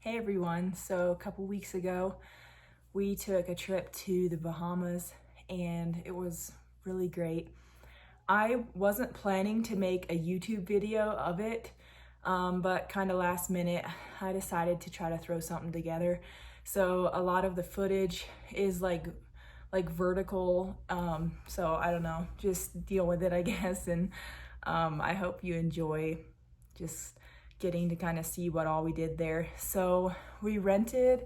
Hey everyone, so a couple weeks ago we took a trip to the Bahamas and it was really great. I wasn't planning to make a YouTube video of it, but kind of last minute I decided to try to throw something together. So a lot of the footage is like vertical, so I don't know, just deal with it I guess, and I hope you enjoy just getting to kind of see what all we did there. So we rented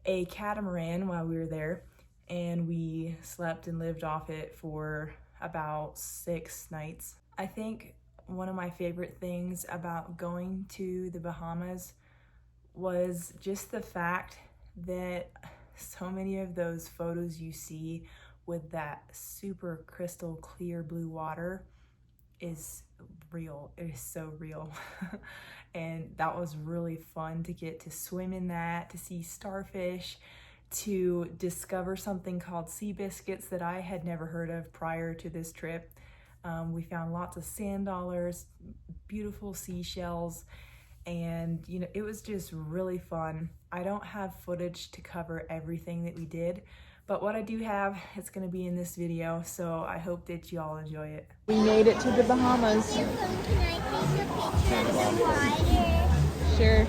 a catamaran while we were there and we slept and lived off it for about 6 nights. I think one of my favorite things about going to the Bahamas was just the fact that so many of those photos you see with that super crystal clear blue water is real. It is so real. And that was really fun to get to swim in that, to see starfish, to discover something called sea biscuits that I had never heard of prior to this trip. We found lots of sand dollars, beautiful seashells, and you know, it was just really fun. I don't have footage to cover everything that we did, but what I do have, it's going to be in this video, so I hope that you all enjoy it. We made it to the Bahamas. Can I take a picture of the water? Sure.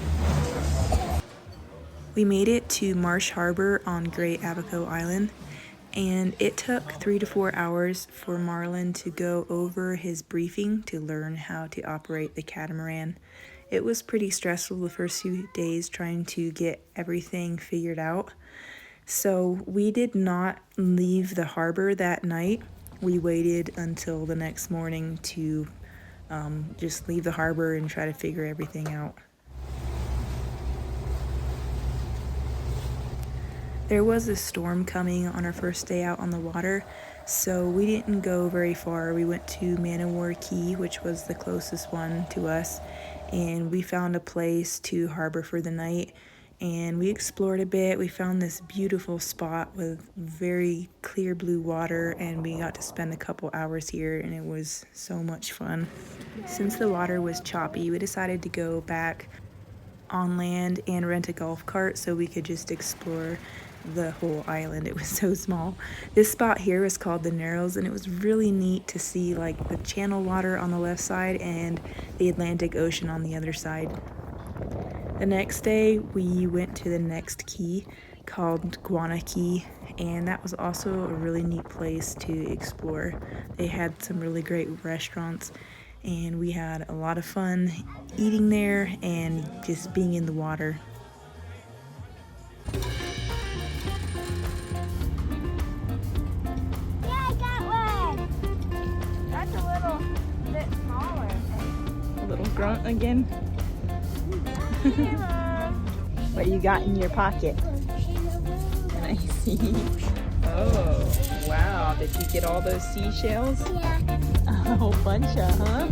We made it to Marsh Harbor on Great Abaco Island, and it took 3 to 4 hours for Marlon to go over his briefing to learn how to operate the catamaran. It was pretty stressful the first few days trying to get everything figured out. So we did not leave the harbor that night. We waited until the next morning to just leave the harbor and try to figure everything out. There was a storm coming on our first day out on the water, so we didn't go very far. We went to Guana Key, which was the closest one to us, and we found a place to harbor for the night. And we explored a bit. We found this beautiful spot with very clear blue water, and we got to spend a couple hours here, and it was so much fun. Since the water was choppy, we decided to go back on land and rent a golf cart so we could just explore the whole island. It was so small. This spot here is called the Narrows, and it was really neat to see like the channel water on the left side and the Atlantic Ocean on the other side. The next day we went to the next key called Guana Key, and that was also a really neat place to explore. They had some really great restaurants, and we had a lot of fun eating there and just being in the water. Yeah, I got one. That's a little bit smaller. A little grunt again. What you got in your pocket? Can I see? Oh, wow. Did you get all those seashells? Yeah. A whole bunch of, huh?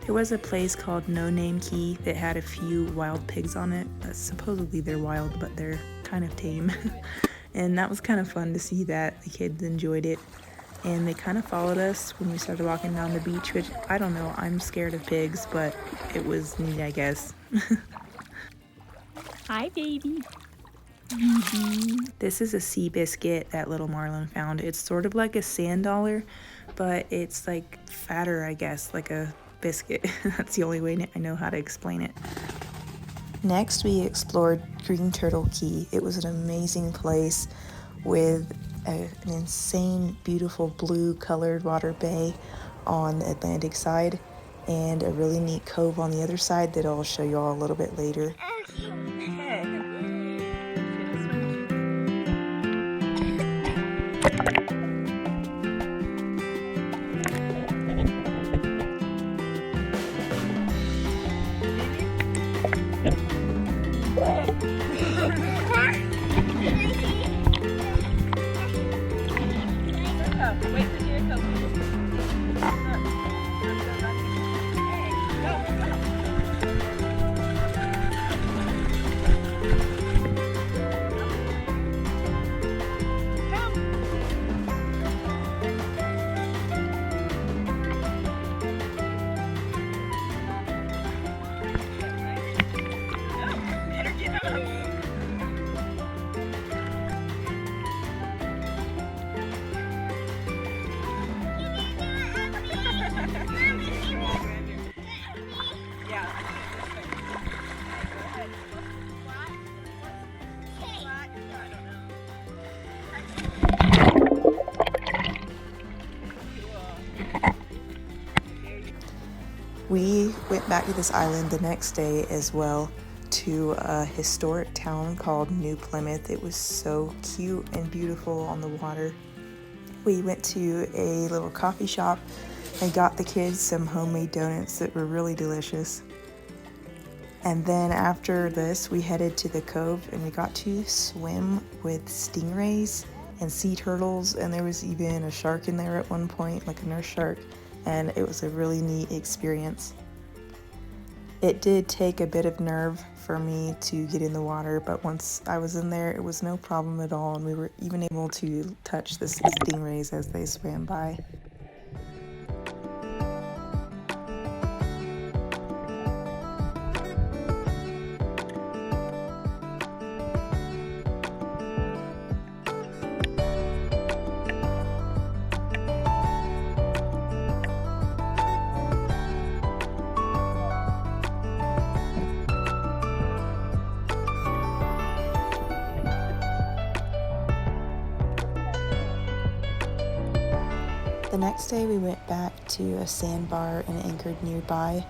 There was a place called No Name Key that had a few wild pigs on it. Supposedly they're wild, but they're kind of tame. And that was kind of fun to see that. The kids enjoyed it. And they kind of followed us when we started walking down the beach, which, I don't know, I'm scared of pigs, but it was neat, I guess. Hi, baby. This is a sea biscuit that little Marlon found. It's sort of like a sand dollar, but it's like fatter, I guess, like a biscuit. That's the only way I know how to explain it. Next, we explored Green Turtle Key. It was an amazing place with an insane, beautiful blue colored water bay on the Atlantic side. and a really neat cove on the other side that I'll show you all a little bit later. We went back to this island the next day as well, to a historic town called New Plymouth. It was so cute and beautiful on the water. We went to a little coffee shop and got the kids some homemade donuts that were really delicious. And then after this, we headed to the cove and we got to swim with stingrays and sea turtles, and there was even a shark in there at one point, like a nurse shark, and it was a really neat experience. It did take a bit of nerve for me to get in the water, but once I was in there, it was no problem at all, and we were even able to touch the stingrays as they swam by. The next day we went back to a sandbar and anchored nearby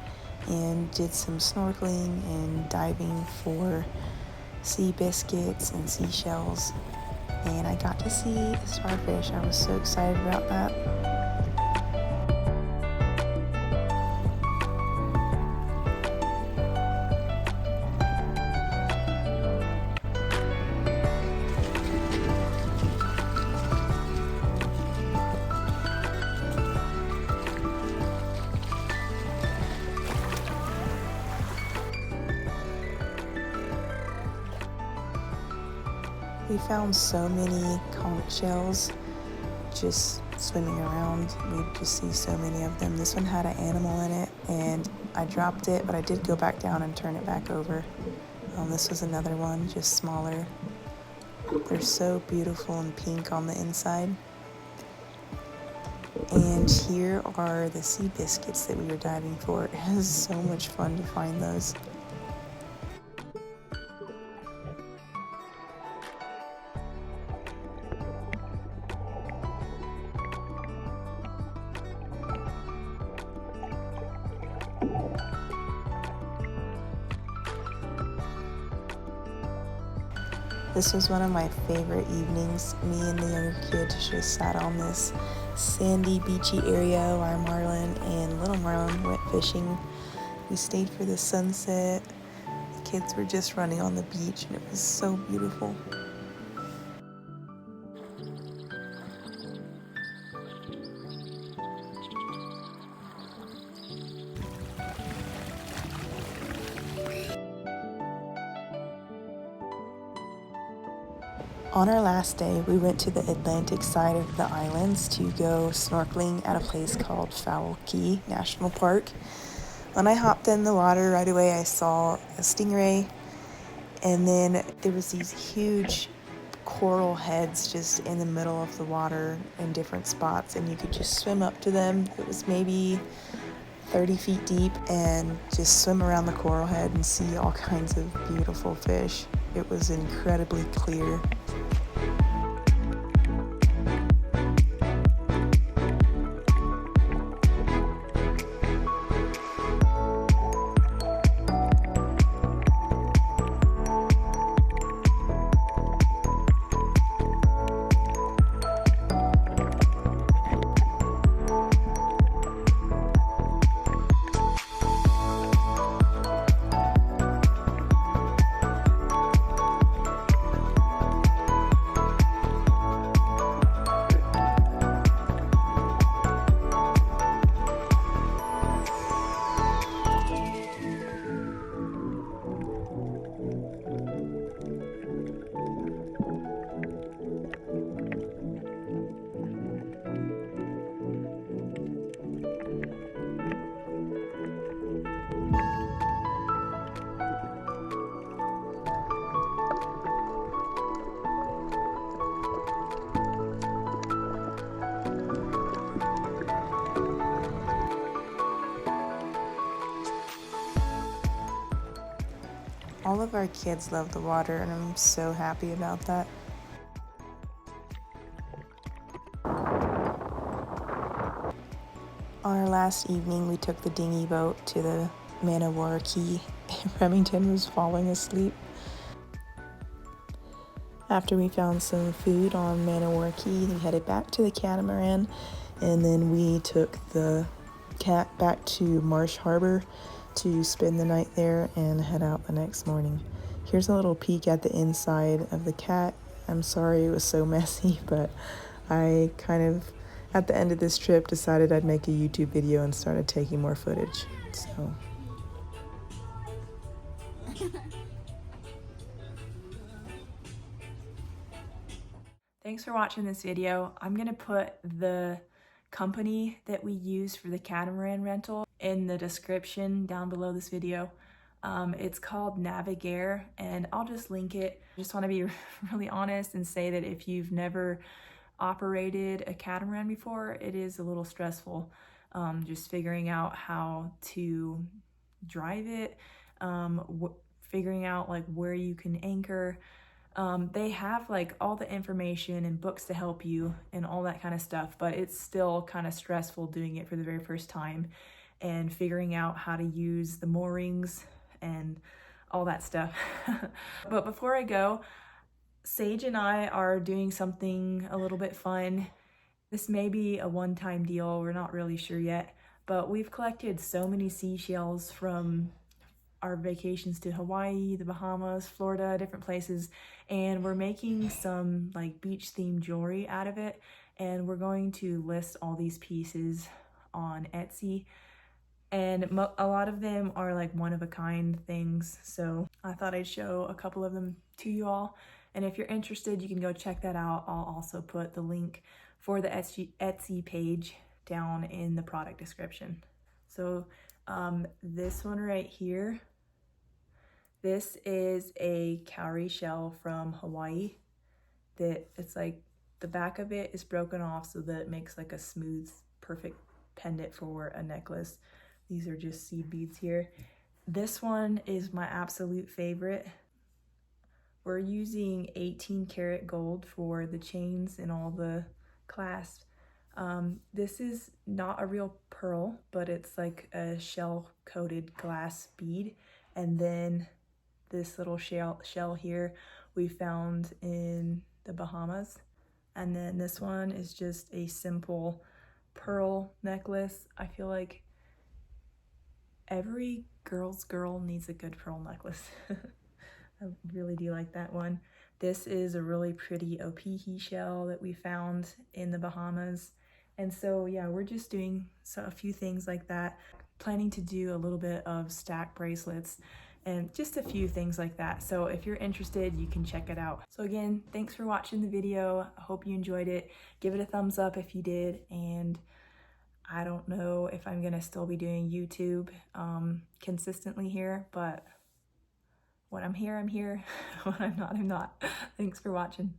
and did some snorkeling and diving for sea biscuits and seashells, and I got to see a starfish. I was so excited about that. We found so many conch shells just swimming around. We'd just see so many of them. This one had an animal in it, and I dropped it, but I did go back down and turn it back over. This was another one, just smaller. They're so beautiful and pink on the inside. And here are the sea biscuits that we were diving for. It was so much fun to find those. This was one of my favorite evenings. Me and the younger kids just sat on this sandy, beachy area while Marlon and little Marlon went fishing. We stayed for the sunset. The kids were just running on the beach, and it was so beautiful. On our last day, we went to the Atlantic side of the islands to go snorkeling at a place called Fowl Key National Park. When I hopped in the water, right away I saw a stingray, and then there was these huge coral heads just in the middle of the water in different spots, and you could just swim up to them. It was maybe 30 feet deep, and just swim around the coral head and see all kinds of beautiful fish. It was incredibly clear. All of our kids love the water, and I'm so happy about that. On our last evening, we took the dinghy boat to the Guana Key. Remington was falling asleep. After we found some food on Guana Key, we headed back to the catamaran, and then we took the cat back to Marsh Harbor to spend the night there and head out the next morning. Here's a little peek at the inside of the cat. I'm sorry it was so messy, but I kind of, at the end of this trip, decided I'd make a YouTube video and started taking more footage. So Thanks for watching this video. I'm gonna put the company that we use for the catamaran rental in the description down below this video. It's called Navigaire, and I'll just link it. I just want to be really honest and say that if you've never operated a catamaran before, it is a little stressful. Just figuring out how to drive it, figuring out like where you can anchor. They have like all the information and books to help you and all that kind of stuff, but it's still kind of stressful doing it for the very first time and figuring out how to use the moorings and all that stuff. But before I go, Sage and I are doing something a little bit fun. This may be a one-time deal, we're not really sure yet, but we've collected so many seashells from our vacations to Hawaii, the Bahamas, Florida, different places, and we're making some like beach themed jewelry out of it, and we're going to list all these pieces on Etsy, and a lot of them are like one-of-a-kind things, so I thought I'd show a couple of them to you all, and if you're interested you can go check that out. I'll also put the link for the Etsy page down in the product description. So this one right here, this is a cowrie shell from Hawaii that it's like the back of it is broken off so that it makes like a smooth, perfect pendant for a necklace. These are just seed beads here. This one is my absolute favorite. We're using 18 karat gold for the chains and all the clasps. This is not a real pearl, but it's like a shell coated glass bead. And then this little shell here we found in the Bahamas. And then this one is just a simple pearl necklace. I feel like every girl's girl needs a good pearl necklace. I really do like that one. This is a really pretty opihi shell that we found in the Bahamas. And so yeah, we're just doing a few things like that. Planning to do a little bit of stack bracelets and just a few things like that. So if you're interested, you can check it out. So again, thanks for watching the video. I hope you enjoyed it. Give it a thumbs up if you did. And I don't know if I'm gonna still be doing YouTube consistently here, but when I'm here, I'm here. When I'm not, I'm not. Thanks for watching.